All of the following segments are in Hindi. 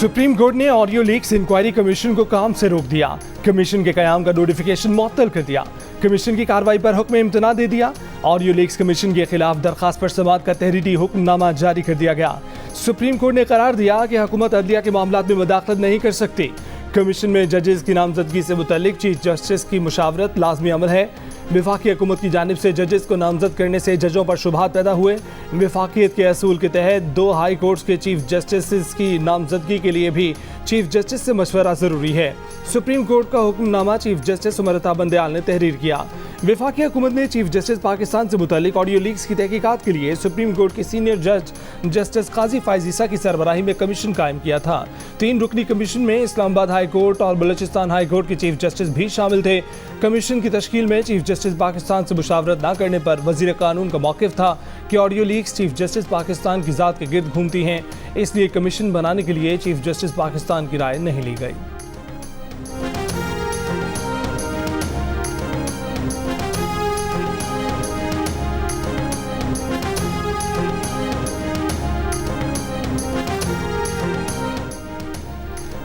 सुप्रीम कोर्ट ने ऑडियो लीक्स इंक्वायरी कमीशन को काम से रोक दिया। कमीशन के कयाम का नोटिफिकेशन मुअत्तल कर दिया। कमीशन की कार्रवाई पर हुक्म इम्तना दे दिया। ऑडियो लीक्स कमीशन के खिलाफ दरखास्त पर समाअत का तहरीरी हुक्मनामा जारी कर दिया गया। सुप्रीम कोर्ट ने करार दिया कि हुकूमत अदलिया के मामलात में मुदाखलत नहीं कर सकती। कमीशन में जजेस की नामजदगी से मुतल्लिक चीफ जस्टिस की मुशावरत लाजमी अमल है। वफाकी हुकूमत की जानिब से जजेस को नामजद करने से जजों पर शुबहात पैदा हुए। वफाकियत के असूल के तहत 2 हाई कोर्ट्स के चीफ जस्टिस की नामजदगी के लिए भी चीफ जस्टिस से मशवरा ज़रूरी है। सुप्रीम कोर्ट का हुक्मनामा चीफ जस्टिस उमर अता बंदयाल ने तहरीर किया। वफाकी हुकूमत ने चीफ जस्टिस पाकिस्तान से मुतल्लिक ऑडियो लीक्स की तहकीकात के लिए सुप्रीम कोर्ट के सीनियर जज जस्टिस काजी फायज ईसा की सरबराही में कमीशन कायम किया था। 3 रुकनी कमीशन में इस्लामाबाद हाई कोर्ट और बलूचिस्तान हाई कोर्ट के चीफ जस्टिस भी शामिल थे। कमीशन की तश्कील में चीफ जस्टिस पाकिस्तान से मुशावरत न करने पर वजीर कानून का मौक़िफ़ था कि audio leaks chief justice Pakistan की ज़ात के गिर्द घूमती हैं, इसलिए कमीशन बनाने के लिए चीफ जस्टिस पाकिस्तान की राय नहीं ली गई।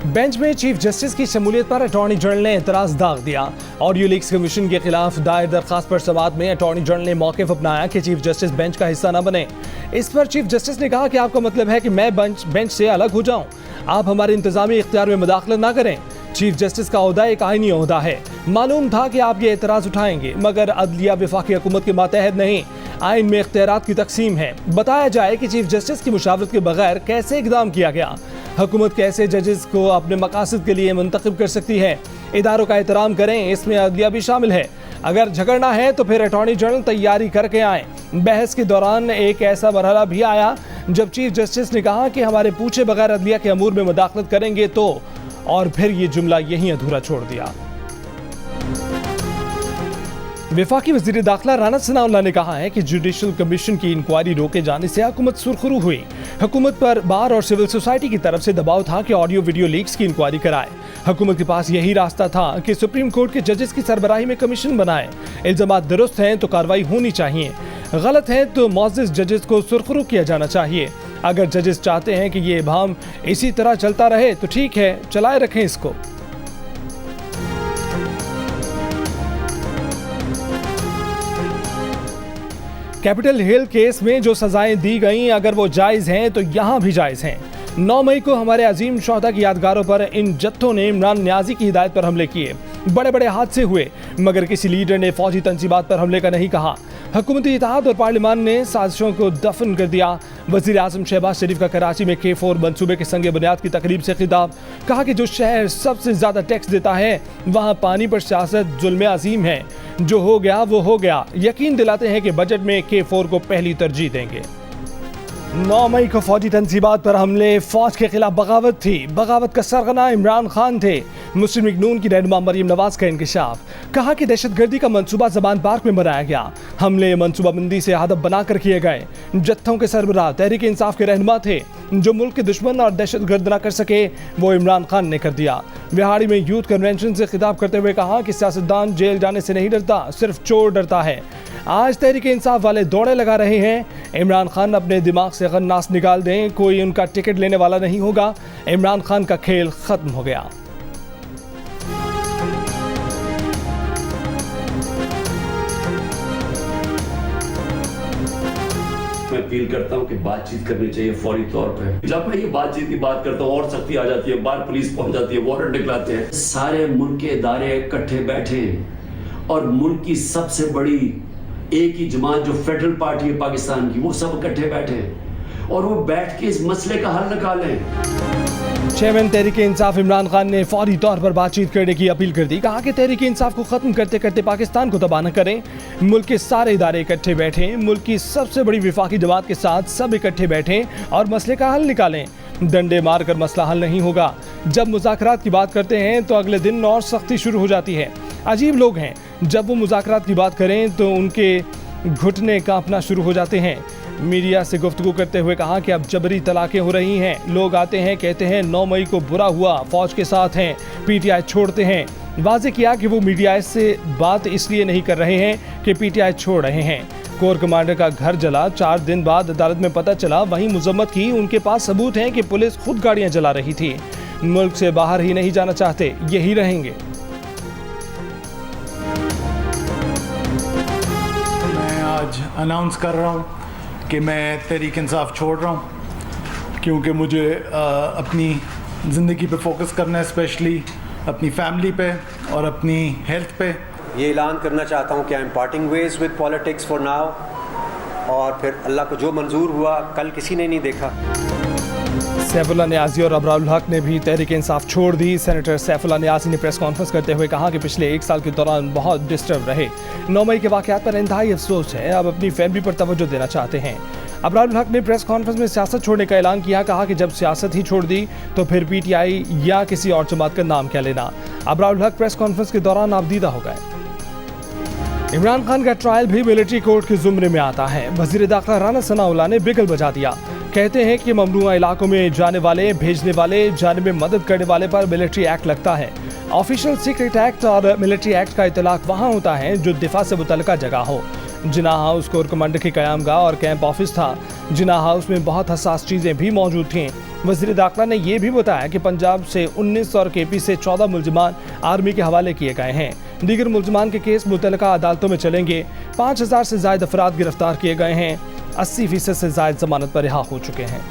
बेंच में चीफ जस्टिस की शमूलियत पर अटॉर्नी जनरल ने एतराज़ दाग दिया। ऑडियो लीक्स कमीशन के खिलाफ दायर दरखास्त पर समाअत में अटॉर्नी जनरल ने मौक़िफ़ अपनाया कि चीफ जस्टिस बेंच का हिस्सा न बने। इस पर चीफ जस्टिस ने कहा कि आपका मतलब है कि मैं बेंच से अलग हो जाऊं, आप हमारे इंतजामी इख्तियार में मुदाखलत ना करें। चीफ जस्टिस का ओहदा एक आईनी ओहदा है। मालूम था कि आप ये एतराज़ उठाएंगे, मगर अदलिया वफाकी हुकूमत के मातहत नहीं, आइन में इख्तियारात की तकसीम है। बताया जाए कि चीफ जस्टिस की मुशावरत के बगैर कैसे इक़दाम किया गया। हुकूमत कैसे जजेस को अपने मकासद के लिए मुंतखब कर सकती है। इदारों का एहतराम करें, इसमें अदलिया भी शामिल है। अगर झगड़ना है तो फिर अटॉर्नी जनरल तैयारी करके आए। बहस के दौरान एक ऐसा मरहला भी आया जब चीफ जस्टिस ने कहा कि हमारे पूछे बगैर अदलिया के अमूर में मुदाखलत करेंगे तो, और फिर ये जुमला यहीं अधूरा छोड़ दिया। वफाकी वज़ीर दाखिला राना सनाउल्लाह ने कहा है कि जुडिशल कमीशन की इंक्वायरी रोके जाने से हुकूमत सुरखरू हुई। हुकूमत पर बार और सिविल सोसाइटी की तरफ से दबाव था कि ऑडियो वीडियो लीक्स की इंक्वायरी कराए। हुकूमत के पास यही रास्ता था कि सुप्रीम कोर्ट के जजेस की सरबराही में कमीशन बनाए। इल्ज़ामात दुरुस्त हैं तो कार्रवाई होनी चाहिए, गलत है तो मुअज़्ज़ज़ जजेस को सुरखरू किया जाना चाहिए। अगर जजेस चाहते हैं कि ये इबाहम इसी तरह चलता रहे तो ठीक है, चलाए रखें इसको। कैपिटल हिल केस में जो सजाएं दी गईं, अगर वो जायज़ हैं तो यहाँ भी जायज़ हैं। 9 मई को हमारे अजीम शोहदा की यादगारों पर इन जत्थों ने इमरान न्याजी की हिदायत पर हमले किए। बड़े बड़े हादसे हुए, मगर किसी लीडर ने फौजी तंजीबात पर हमले का नहीं कहा। हुकूमती इत्तेहाद और पार्लियामान ने साजिशों को दफन कर दिया। वज़ीर आज़म शहबाज शरीफ का कराची में K4 मनसूबे के संगे बुनियाद की तकरीब से खिताब। कहा कि जो शहर सबसे ज़्यादा टैक्स देता है वहाँ पानी पर सियासत जुल्म अजीम है। जो हो गया वो हो गया। यकीन दिलाते हैं कि बजट में K4 को पहली तरजीह देंगे। 9 मई को फौजी तंजीबात पर हमले फौज के खिलाफ बगावत थी। बगावत का सरगना इमरान खान थे। मुस्लिम लीग नून की रहनुमा मरियम नवाज का इंकशाफ। कहा कि दहशतगर्दी का मंसूबा जबान पार्क में बनाया गया। हमले मंसूबाबंदी से हदफ बनाकर किए गए। जत्थों के सरबराह तहरीक इंसाफ के रहनुमा थे। जो मुल्क के दुश्मन और दहशतगर्द न कर सके वो इमरान खान ने कर दिया। विहाड़ी में यूथ कन्वेंशन से खिताब करते हुए कहा कि सियासतदान जेल जाने से नहीं डरता, सिर्फ चोर डरता है। आज तहरीक इंसाफ वाले दौड़े लगा रहे हैं। इमरान खान अपने दिमाग से गन्नास निकाल दें, कोई उनका टिकट लेने वाला नहीं होगा। इमरान खान का खेल खत्म हो गया। मैं अपील करता हूं कि बातचीत करनी चाहिए फौरी तौर पे। जब मैं ये बातचीत की बात करता हूं और सख्ती आ जाती है, बाहर पुलिस पहुंच जाती है, वारंट निकलाते हैं। सारे मुल्क के इदारे इकट्ठे बैठे और मुल्क की सबसे बड़ी एक ही जमात जो फेडरल पार्टी है पाकिस्तान की, वो सब इकट्ठे बैठे और वो बैठ के इस मसले का हल निकालें। चेयरमैन तहरीक इंसाफ इमरान खान ने फौरी तौर पर बातचीत करने की अपील कर दी। कहा कि तहरीक इंसाफ को खत्म करते करते पाकिस्तान को तबाह न करें। मुल्क के सारे इदारे इकट्ठे बैठें, मुल्क की सबसे बड़ी विफाकी जमात के साथ सब इकट्ठे बैठें और मसले का हल निकालें। डंडे मारकर मसला हल नहीं होगा। जब मुज़ाकरात की बात करते हैं तो अगले दिन और सख्ती शुरू हो जाती है। अजीब लोग हैं, जब वो मुज़ाकरात की बात करें तो उनके घुटने कांपना शुरू हो जाते हैं। मीडिया से गुफ्तगू करते हुए कहा कि अब जबरी तलाक़ें हो रही हैं। लोग आते हैं, कहते हैं 9 मई को बुरा हुआ, फ़ौज के साथ हैं, PTI छोड़ते हैं। वाज़े किया कि वो मीडिया से बात इसलिए नहीं कर रहे हैं कि PTI छोड़ रहे हैं। कोर कमांडर का घर जला, 4 दिन बाद अदालत में पता चला वहीं मुजम्मत की उनके पास सबूत हैं कि पुलिस खुद गाड़ियां जला रही थी। मुल्क से बाहर ही नहीं जाना चाहते, यही रहेंगे। मैं आज अनाउंस कर रहा हूं कि मैं तहरीक इंसाफ छोड़ रहा हूं, क्योंकि मुझे अपनी ज़िंदगी पे फोकस करना है, स्पेशली अपनी फैमिली पे और अपनी हेल्थ पे। ये ऐलान करना चाहता हूँ कि I am parting ways with politics for now, और फिर अल्लाह को जो मंजूर हुआ कल किसी ने नहीं देखा। सैफुल्लाह नियाज़ी और अबरारुल हक ने भी तहरीक इंसाफ छोड़ दी। सेनेटर सैफुल्लाह नियाज़ी ने प्रेस कॉन्फ्रेंस करते हुए कहा कि पिछले 1 साल के दौरान बहुत डिस्टर्ब रहे। 9 मई के वाक़यात पर इंतहाई अफसोस है, अब अपनी फैमिली पर तवज्जो देना चाहते हैं। अबरारुल हक ने प्रेस कॉन्फ्रेंस में सियासत छोड़ने का ऐलान किया, कहा कि जब सियासत ही छोड़ दी तो फिर पीटीआई या किसी और जमात का नाम क्या लेना। अबरारुल हक प्रेस कॉन्फ्रेंस के दौरान आपदीदा हो गए। इमरान खान का ट्रायल भी मिलिट्री कोर्ट के जुमरे में आता है। वजीर दाखिला राना सनाउल्लाह ने बिगल बजा दिया। कहते हैं कि ममनुआ इलाकों में जाने वाले, भेजने वाले, जाने में मदद करने वाले पर मिलिट्री एक्ट लगता है। ऑफिशियल सीक्रेट एक्ट और मिलिट्री एक्ट का इतलाक वहाँ होता है जो दिफा से मुतल्लिका जगह हो। जिना हाउस कोर कमांडर की क़यामगाह और कैंप ऑफिस था। जिना हाउस में बहुत हसास चीज़ें भी मौजूद थीं। वज़ीर दाखिला ने यह भी बताया कि पंजाब से 19 और केपी से 14 मुलजमान आर्मी के हवाले किए गए हैं। दीगर मुलजमान के केस मुतल्लिका अदालतों में चलेंगे। 5000 से ज़ायद अफराद गिरफ्तार किए गए हैं। 80% से ज़ायद जमानत पर रिहा हो चुके हैं।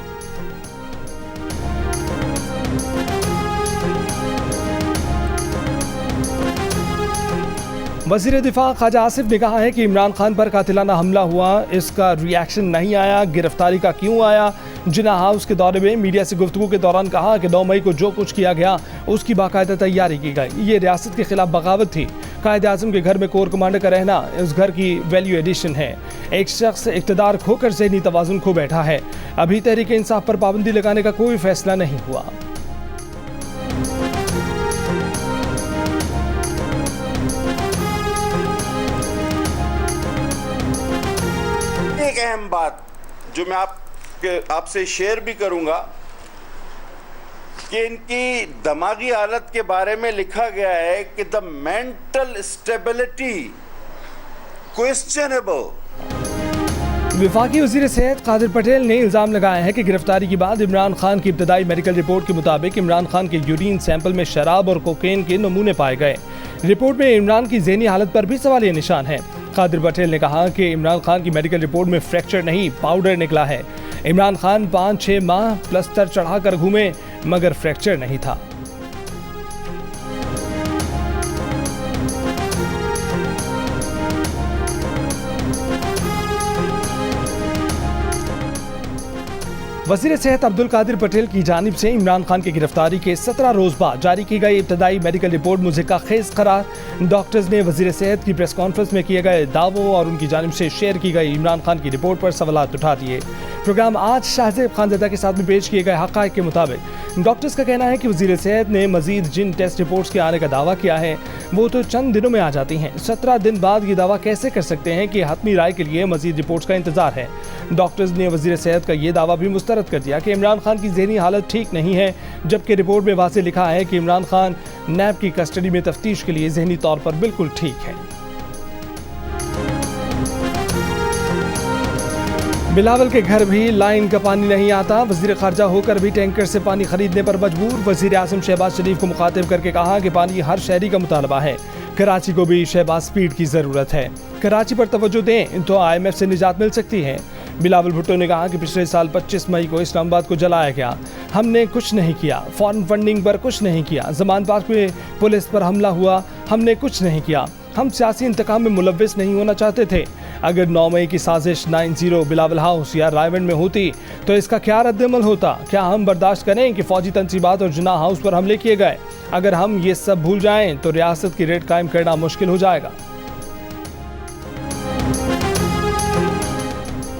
वज़ीर दिफा ख्वाजा आसिफ ने कहा है कि इमरान खान पर कातिलाना हमला हुआ, इसका रिएक्शन नहीं आया। गिरफ्तारी का क्यों आया? जिना हाउस के दौरे में मीडिया से गुफ्तगू के दौरान कहा कि 9 मई को जो कुछ किया गया उसकी बाकायदा तैयारी की गई। ये रियासत के खिलाफ बगावत थी। कायद आज़म के घर में कोर कमांडर का रहना उस घर की वैल्यू एडिशन है। एक शख्स इक़्तिदार खोकर ज़हनी तवाज़ुन खो बैठा है। अभी तहरीक इंसाफ पर पाबंदी लगाने का कोई फैसला नहीं हुआ। एक अहम बात जो मैं आपसे शेयर भी करूंगा कि इनकी दिमागी हालत के बारे में लिखा गया है कि द मेंटल स्टेबिलिटी क्वेश्चनेबल। वफाकी वज़ीर सेहत कादिर पटेल ने इल्ज़ाम लगाया है कि गिरफ्तारी के बाद इमरान खान की इब्तदाई मेडिकल रिपोर्ट के मुताबिक इमरान खान के यूरिन सैंपल में शराब और कोकेन के नमूने पाए गए। रिपोर्ट में इमरान की ज़हनी हालत पर भी सवालिया निशान है। कादिर पटेल ने कहा कि इमरान खान की मेडिकल रिपोर्ट में फ्रैक्चर नहीं, पाउडर निकला है। इमरान खान 5-6 माह प्लस्तर चढ़ाकर घूमे मगर फ्रैक्चर नहीं था। वज़ीर सेहत अब्दुल कादिर पटेल की जानिब से इमरान खान की गिरफ्तारी के 17 रोज़ बाद जारी की गई इब्तदाई मेडिकल रिपोर्ट मुज़क्का खेज़ करार। डॉक्टर्स ने वज़ीर सेहत की प्रेस कॉन्फ्रेंस में किए गए दावों और उनकी जानिब से शेयर की गई इमरान खान की रिपोर्ट पर सवालात उठा दिए। प्रोग्राम आज शाहज़ेब खानज़ादा के साथ में पेश किए गए हक़ाइक़ के मुताबिक डॉक्टर्स का कहना है कि वज़ीर सेहत ने मज़ीद जिन टेस्ट रिपोर्ट्स के आने का दावा किया है वो तो चंद दिनों में आ जाती हैं। 17 दिन बाद ये दावा कैसे कर सकते हैं कि हतमी राय के लिए मज़ीद रिपोर्ट्स का इंतज़ार है। डॉक्टर्स ने वज़ीर सेहत का ये दावा भी मुस्तरद कर दिया कि इमरान खान की ज़हनी हालत ठीक नहीं है, जबकि रिपोर्ट में वाज़ेह लिखा है कि इमरान खान नैब की कस्टडी में तफ्तीश के लिए ज़हनी तौर पर बिल्कुल ठीक है। बिलावल के घर भी लाइन का पानी नहीं आता। वज़ीर ख़ारजा होकर भी टैंकर से पानी खरीदने पर मजबूर। वज़ीर आज़म शहबाज शरीफ को मुखातिब करके कहा कि पानी हर शहरी का मुतालबा है। कराची को भी शहबाज स्पीड की ज़रूरत है। कराची पर तवज्जो दें तो IMF से निजात मिल सकती है। बिलावल भुट्टो ने कहा कि पिछले साल 25 मई को इस्लामाबाद को जलाया गया, हमने कुछ नहीं किया। फॉरेन फंडिंग पर कुछ नहीं किया। जमान पार्क में पुलिस पर हमला हुआ, हमने कुछ नहीं किया। हम सियासी इंतकाम में मुलव्विस नहीं होना चाहते थे। अगर 9 मई की साजिश 90 बिलावल हाउस या रायवंड में होती तो इसका क्या रद्दअमल होता? क्या हम बर्दाश्त करें कि फौजी तंसीबात और जिना हाउस पर हमले किए गए? अगर हम ये सब भूल जाएं तो रियासत की रेट कायम करना मुश्किल हो जाएगा।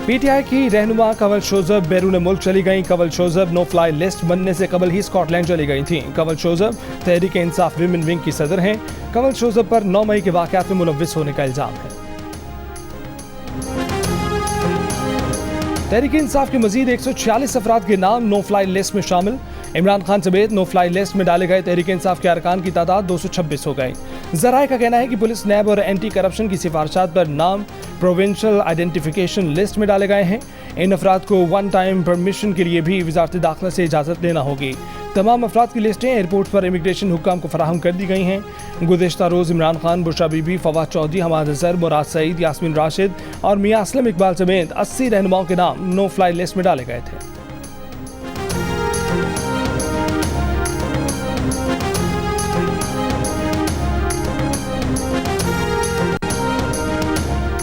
पीटीआई की रहनुमा कंवल शोजब बैरून मुल्क चली गईं। Kanwal Shozab no fly list बनने से कबल ही स्कॉटलैंड चली गई थीं। कंवल शोजब तहरीक इंसाफ विमेन विंग की सदर हैं। कंवल शोजब पर 9 मई के वाक़यात में मुलव्विस होने का इल्ज़ाम है। तहरीक इंसाफ के मजीद 146 अफराद के नाम नो फ्लाई लिस्ट में शामिल। इमरान खान समेत नो फ्लाई लिस्ट में डाले गए तहरीक इंसाफ के अरकान की तादाद 226 हो गई। ज़राए का कहना है कि पुलिस, नैब और एंटी करप्शन की सिफारिशात पर नाम प्रोविंशियल आइडेंटिफिकेशन लिस्ट में डाले गए हैं। इन अफराद को वन टाइम परमिशन के लिए भी वजारत दाखिला से इजाज़त लेना होगी। तमाम अफराद की लिस्टें एयरपोर्ट पर इमिग्रेशन हुक्काम को फराहम कर दी गई हैं। गुज़िश्ता रोज़ इमरान खान, बुशरा बीबी, फवाद चौधरी, हमाद अजहर, मुराद सईद, यास्मीन राशिद और मियां असलम इकबाल समेत 80 रहनुमाओं के नाम नो फ्लाई लिस्ट में डाले गए थे।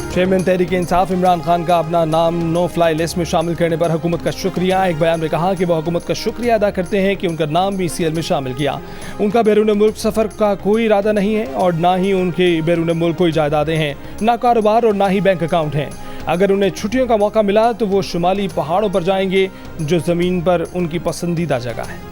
चेयरमैन तहरीक इंसाफ इमरान खान का अपना नाम नो फ्लाई लिस्ट में शामिल करने पर हुकूमत का शुक्रिया। एक बयान में कहा कि वह हुकूमत का शुक्रिया अदा करते हैं कि उनका नाम भी सीएल में शामिल किया। उनका बैरून मुल्क सफ़र का कोई इरादा नहीं है और ना ही उनके बैरून मुल्क कोई जायदादें हैं, ना कारोबार और ना ही बैंक अकाउंट हैं। अगर उन्हें छुट्टियों का मौका मिला तो वो शुमाली पहाड़ों पर जाएंगे, जो ज़मीन पर उनकी पसंदीदा जगह है।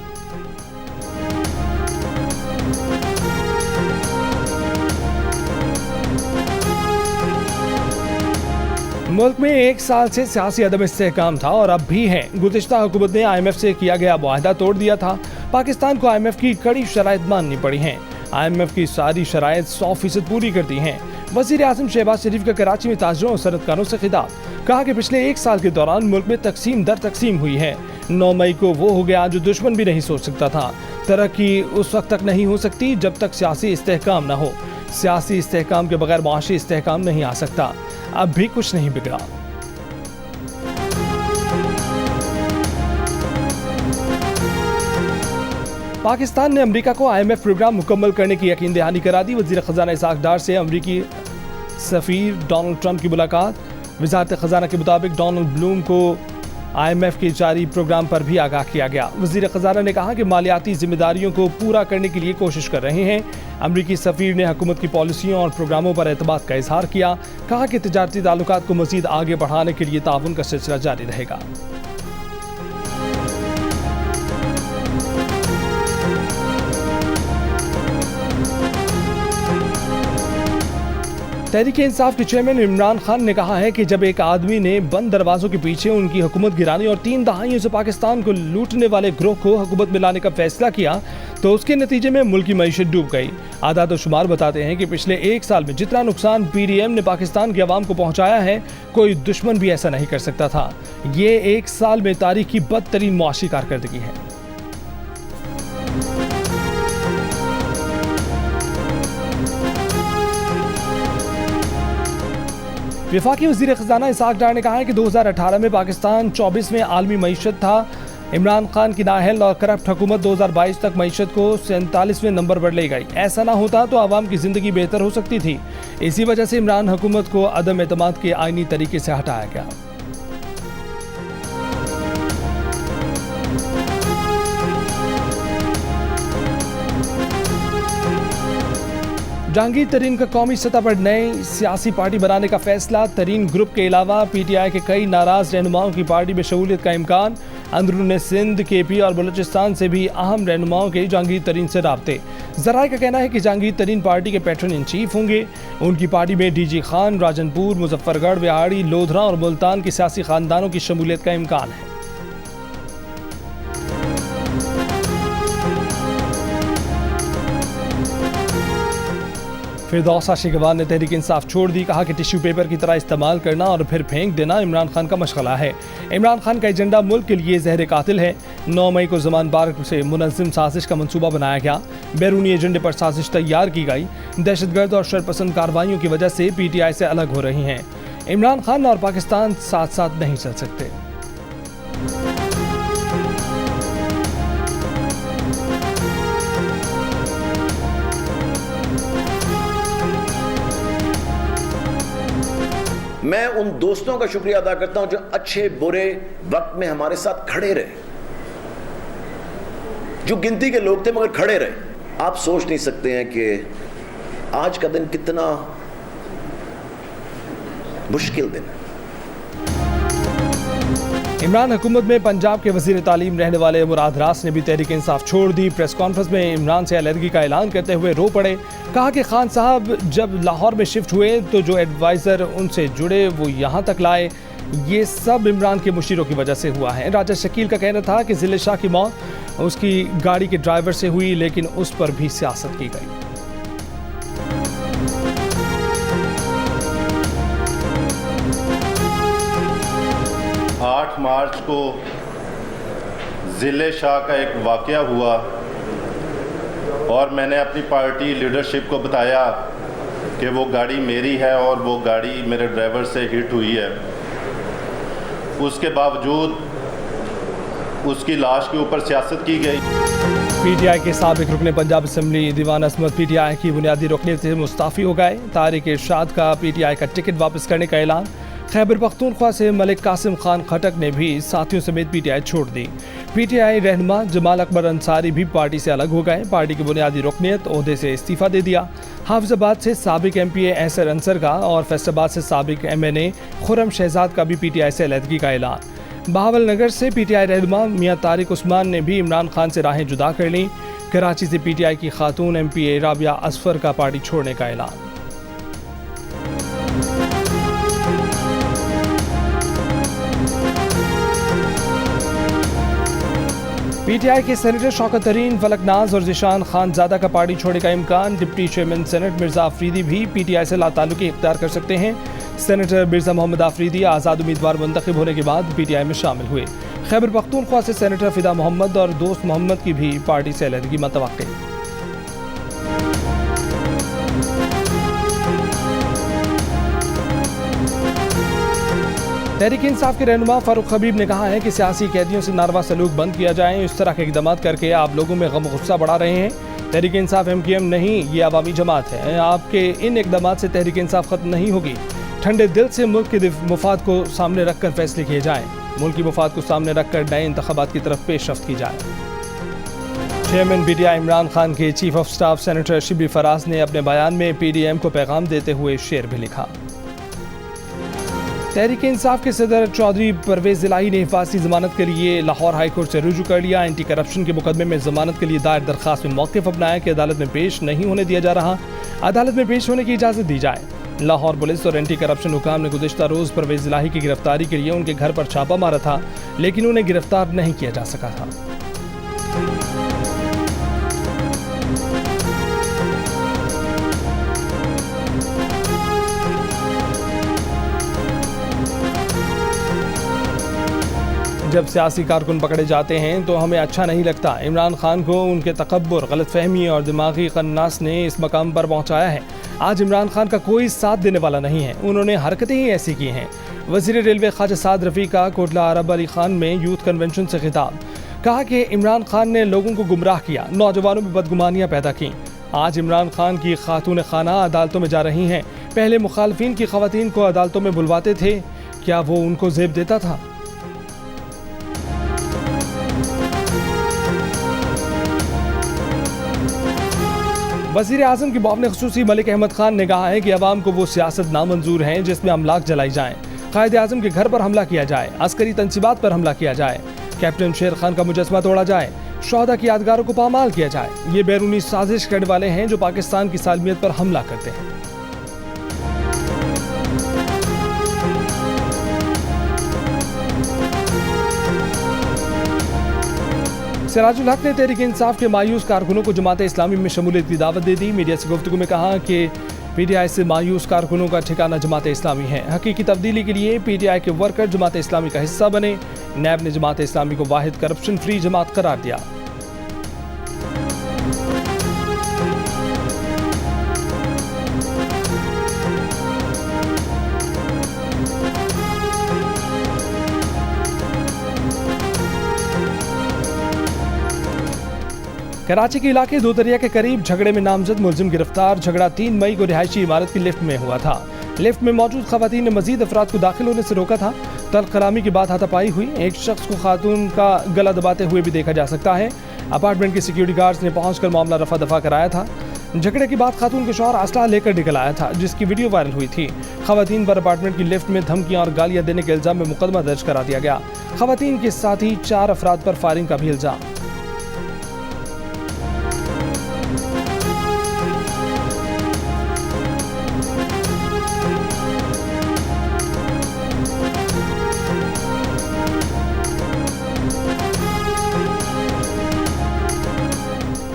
मुल्क में एक साल से सियासी अदम इस्तेहकाम था और अब भी है। गुज़िश्ता हुकूमत ने IMF से किया गया मुआहदा तोड़ दिया था। पाकिस्तान को IMF की कड़ी शराइत माननी पड़ी हैं। IMF की सारी शराइत 100% पूरी करती हैं। वज़ीर आज़म शहबाज शरीफ का कराची में ताजरों और सनतकारों से खिताब, कहा कि पिछले एक साल के दौरान मुल्क में तकसीम दर तकसीम हुई है। 9 मई को वो हो गया जो दुश्मन भी नहीं सोच सकता था। तरक्की उस वक्त तक नहीं हो सकती जब तक सियासी इस्तेहकाम न हो। सियासी इस्तेहकाम के बगैर माशी इस्तेहकाम नहीं आ सकता। अब भी कुछ नहीं बिगड़ा। पाकिस्तान ने अमेरिका को IMF प्रोग्राम मुकम्मल करने की यकीन दहानी करा दी। वज़ीर ख़ज़ाना इसाक डार से अमेरिकी सफ़ीर डोनाल्ड ट्रंप की मुलाकात। वज़ारत ख़ज़ाना के मुताबिक डोनाल्ड ब्लूम को IMF के जारी प्रोग्राम पर भी आगाह किया गया। वज़ीर ख़ज़ाना ने कहा कि मालियाती जिम्मेदारियों को पूरा करने के लिए कोशिश कर रहे हैं। अमरीकी सफ़ीर ने हुकूमत की पॉलिसियों और प्रोग्रामों पर एतमाद का इजहार किया। कहा कि तिजारती ताल्लुकात को मज़ीद आगे बढ़ाने के लिए ताउन का सिलसिला जारी रहेगा। तहरीक इंसाफ के चेयरमैन इमरान खान ने कहा है कि जब एक आदमी ने बंद दरवाजों के पीछे उनकी हुकूमत गिराने और 3 दहाइयों से पाकिस्तान को लूटने वाले ग्रोह को हुकूमत में लाने का फैसला किया तो उसके नतीजे में मुल्क की मईशत डूब गई। आदाद और शुमार बताते हैं कि पिछले एक साल में जितना नुकसान PDM ने पाकिस्तान के अवाम को पहुंचाया है, कोई दुश्मन भी ऐसा नहीं कर सकता था। ये एक साल में तारीख की बदतरीन मुआशी कारकर्दगी है। वफाकी वज़ीर ख़ज़ाना इसाक डार ने कहा है कि 2018 में पाकिस्तान 24वें आलमी मईशत था। इमरान खान की नाअहल और करप्ट हुकूमत 2022 तक मईशत को 47वें नंबर पर ले गई। ऐसा ना होता तो आवाम की ज़िंदगी बेहतर हो सकती थी। इसी वजह से इमरान हुकूमत को अदम एतमाद के आइनी तरीके से हटाया गया। जहांगीर तरीन का कौमी सतह पर नई सियासी पार्टी बनाने का फैसला। तरीन ग्रुप के अलावा PTI के कई नाराज रहनुमाओं की पार्टी में शमूलियत का इम्कान। अंदरून सिंध, KP और बलूचिस्तान से भी अहम रहनुमाओं के जहांगीर तरीन से राब्ते। ज़राए का कहना है कि जहांगीर तरीन पार्टी के पैटर्न इन चीफ होंगे। उनकी पार्टी में DG खान, राजनपुर, मुजफ्फरगढ़, व्याहाड़ी, लोधरा और मुल्तान के सियासी खानदानों की शमूलियत का इम्कान है। फिरदौस आशिकवान ने तहरीक इंसाफ छोड़ दी। कहा कि टिश्यू पेपर की तरह इस्तेमाल करना और फिर फेंक देना इमरान खान का मशगला है। इमरान खान का एजेंडा मुल्क के लिए जहर कातिल है। 9 मई को ज़मान पार्क से मुनज़्ज़म साजिश का मंसूबा बनाया गया। बैरूनी एजेंडे पर साजिश तैयार की गई। दहशतगर्द और शरपसंद कार्रवाइयों की वजह से PTI से अलग हो रही हैं। इमरान खान और पाकिस्तान साथ साथ नहीं चल सकते। मैं उन दोस्तों का शुक्रिया अदा करता हूं जो अच्छे बुरे वक्त में हमारे साथ खड़े रहे, जो गिनती के लोग थे मगर खड़े रहे। आप सोच नहीं सकते हैं कि आज का दिन कितना मुश्किल दिन है। इमरान हुकूमत में पंजाब के वज़ीर तालीम रहने वाले मुराद रास ने भी तहरीक इंसाफ छोड़ दी। प्रेस कॉन्फ्रेंस में इमरान से अलहदगी का ऐलान करते हुए रो पड़े। कहा कि खान साहब जब लाहौर में शिफ्ट हुए तो जो एडवाइज़र उनसे जुड़े वो यहाँ तक लाए, ये सब इमरान के मुशीरों की वजह से हुआ है। राजा शकील का कहना था कि ज़िले शाह की मौत उसकी गाड़ी के ड्राइवर से हुई, लेकिन उस पर भी सियासत की गई। 8 मार्च को ज़िले शाह का एक वाक़या हुआ और मैंने अपनी पार्टी लीडरशिप को बताया कि वो गाड़ी मेरी है और वो गाड़ी मेरे ड्राइवर से हिट हुई है। उसके बावजूद उसकी लाश के ऊपर सियासत की गई। पीटीआई के साबिक रुकने पंजाब असेंबली दीवान असमत पीटीआई की बुनियादी रुकनीत से मुस्ताफ़ी हो गए। तारिक इरशाद का पीटीआई का टिकट वापस करने का ऐलान। खैबर पख्तूनख्वा से मलिक कासिम खान खटक ने भी साथियों समेत पीटीआई छोड़ दी। पीटीआई रहनुमा जमाल अकबर अंसारी भी पार्टी से अलग हो गए। पार्टी की बुनियादी रुकनीत ओहदे से इस्तीफा दे दिया। हाफिजाबाद से साबिक एमपीए एहसन अंसर का और फैसलाबाद से साबिक एमएनए खुर्रम शहजाद का भी पीटीआई से अलहदगी का ऐलान। बहावल नगर से पीटीआई रहनुमा मियां तारिक उस्मान ने भी इमरान खान से राहें जुदा कर लीं। कराची से पीटीआई की खातून एमपीए राबिया असफर का पार्टी छोड़ने का ऐलान। पीटीआई के सेनेटर शौकत तरीन, फलक नाज और जिशान खान ज़ादा का पार्टी छोड़ने का इम्कान। Deputy chairman senate Mirza Afridi भी पीटीआई से लाताल्लुकी इख्तियार कर सकते हैं। सेनेटर मिर्ज़ा मोहम्मद अफरीदी आज़ाद उम्मीदवार मुंतखब होने के बाद पीटीआई में शामिल हुए। खैबर पख्तूनख्वा से सेनेटर फिदा मोहम्मद और दोस्त मोहम्मद की भी पार्टी से अलहदगी मतवक्के। तहरीक इंसाफ के रहनुमा फारूक हबीब ने कहा है कि सियासी कैदियों से नारवा सलूक बंद किया जाए। इस तरह के इक़दाम करके आप लोगों में गम गुस्सा बढ़ा रहे हैं। तहरीक इंसाफ एमकेएम नहीं, ये अवामी जमात है। आपके इन इक़दाम से तहरीक इंसाफ खत्म नहीं होगी। ठंडे दिल से मुल्क के मुफाद को सामने रखकर फैसले किए जाएं। मुल्क की मुफाद को सामने रखकर नए इंतखाबात की तरफ पेशरफ्त की जाए। चेयरमैन पीटीआई इमरान खान के chief of staff senator Shibli Faraz ने अपने बयान में पीडीएम को पैगाम देते हुए शेर भी लिखा। तहरीक इंसाफ के सदर चौधरी परवेज इलाही ने हिफाजती जमानत के लिए लाहौर हाई कोर्ट से रुजू कर लिया। एंटी करप्शन के मुकदमे में जमानत के लिए दायर दरखास्त में मौक़िफ़ अपनाया कि अदालत में पेश नहीं होने दिया जा रहा, अदालत में पेश होने की इजाज़त दी जाए। लाहौर पुलिस और एंटी करप्शन हुकाम ने गुज़िश्ता रोज़ परवेज इलाही की गिरफ्तारी के लिए उनके घर पर छापा मारा था, लेकिन उन्हें गिरफ्तार नहीं किया जा सका था। जब सियासी कारकुन पकड़े जाते हैं तो हमें अच्छा नहीं लगता। इमरान खान को उनके तकब्बुर, गलतफहमी और दिमागी खन्नास ने इस मकाम पर पहुंचाया है। आज इमरान खान का कोई साथ देने वाला नहीं है। उन्होंने हरकतें ही ऐसी की हैं। वज़ीर रेलवे ख्वाजा साद रफ़ी का कोटला अरब अली खान में यूथ कन्वेंशन से खिताब, कहा कि इमरान खान ने लोगों को गुमराह किया, नौजवानों में बदगुमानियाँ पैदा की। आज इमरान खान की खातून खाना अदालतों में जा रही हैं। पहले मुखालफिन की खवातीन को अदालतों में बुलवाते थे, क्या वो उनको जेब देता था? वज़ीर आज़म की मुआविन ख़ुसूसी मलिक अहमद खान ने कहा है कि अवाम को वो सियासत नामंजूर है जिसमें अमलाक जलाई जाएँ, कायदे आज़म के घर पर हमला किया जाए, अस्करी तंसीबात पर हमला किया जाए, कैप्टन शेर खान का मुजस्मा तोड़ा जाए, शोहदा की यादगारों को पामाल किया जाए। ये बैरूनी साजिश करने वाले हैं जो पाकिस्तान की सालमियत पर हमला करते हैं। सिराजुल हक ने तहरीक इंसाफ के मायूस कारकुनों को जमात इस्लामी में शमूलियत की दावत दे दी। मीडिया से गुफ्तगू में कहा कि पीटीआई से मायूस कारकुनों का ठिकाना जमात इस्लामी है। हकीकी तब्दीली के लिए पीटीआई के वर्कर जमात इस्लामी का हिस्सा बने। नैब ने जमात इस्लामी को वाहिद करप्शन फ्री जमात करार दिया। कराची के इलाके दो दरिया के करीब झगड़े में नामजद मुलजिम गिरफ्तार। झगड़ा 3 मई को रिहायशी इमारत की लिफ्ट में हुआ था। लिफ्ट में मौजूद खवातीन ने मजीद अफराद को दाखिल होने से रोका था। तल्ख कलामी के बाद हाथापाई हुई। एक शख्स को खातून का गला दबाते हुए भी देखा जा सकता है। अपार्टमेंट के सिक्योरिटी गार्ड्स ने पहुंचकर मामला रफा दफा कराया था। झगड़े के बाद खातून के शौहर असला लेकर निकल आया था, जिसकी वीडियो वायरल हुई थी। खवातीन पर अपार्टमेंट की लिफ्ट में धमकियां और गालियां देने के इल्जाम में मुकदमा दर्ज करा दिया गया। खवातीन के साथ ही 4 अफराद पर फायरिंग का भी इल्जाम।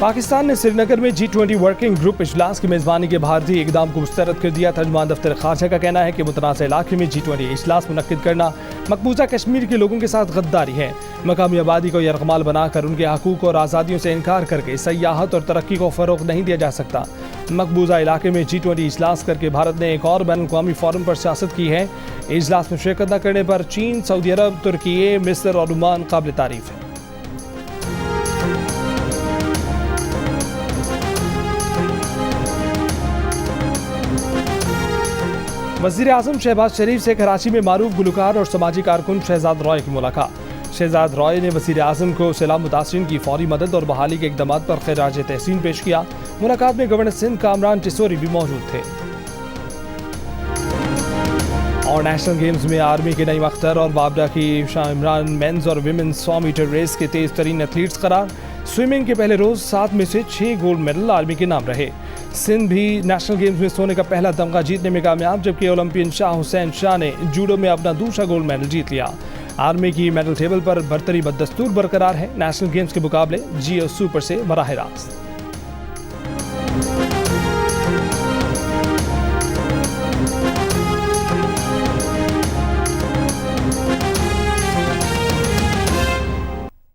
पाकिस्तान ने श्रीनगर में G20 वर्किंग ग्रुप इजलास की मेज़बानी के भारतीय इक़दाम को मुस्तरद कर दिया। तर्जुमान दफ्तर ख़ारजा का कहना है कि मुतनाज़ इलाके में G20 इजलास मुनक्किद करना मकबूजा कश्मीर के लोगों के साथ गद्दारी है। मकामी आबादी को यरगमाल बनाकर उनके हकूक़ और आज़ादियों से इनकार करके सयाहत और तरक्की को फ़रोग़ नहीं दिया जा सकता। मकबूजा इलाके में G20 इजलास करके भारत ने एक और बैनुल-अक़वामी फ़ोरम पर सियासत की है। इजलास में शिरकत न करने पर चीन, सऊदी अरब, तुर्की, मिस्र और ओमान काबिल तारीफ़ है। वज़ीर आज़म शहबाज शरीफ से कराची में मारूफ गुलकार और समाजी कारकुन शहजाद रॉय की मुलाकात। शहजाद रॉय ने वज़ीर आज़म को सैलाब मुतासरीन की फौरी मदद और बहाली के इक़दामात पर खिराज तहसीन पेश किया। मुलाकात में गवर्नर सिंध कामरान टिसोरी भी मौजूद थे। और नेशनल गेम्स में आर्मी के नईम अख्तर और बाबरा की शाह इमरान मेंस और विमेंस 100 मीटर रेस के तेज तरीन एथलीट्स करार। स्विमिंग के पहले रोज 7 में से 6 गोल्ड मेडल आर्मी के नाम रहे। सिंध भी नेशनल गेम्स में सोने का पहला तमगा जीतने में कामयाब, जबकि ओलंपियन शाह हुसैन शाह ने जूडो में अपना दूसरा गोल्ड मेडल जीत लिया। आर्मी की मेडल टेबल पर बरतरी बदस्तूर बरकरार है। नेशनल गेम्स के मुकाबले GO सुपर से बराह रास्त।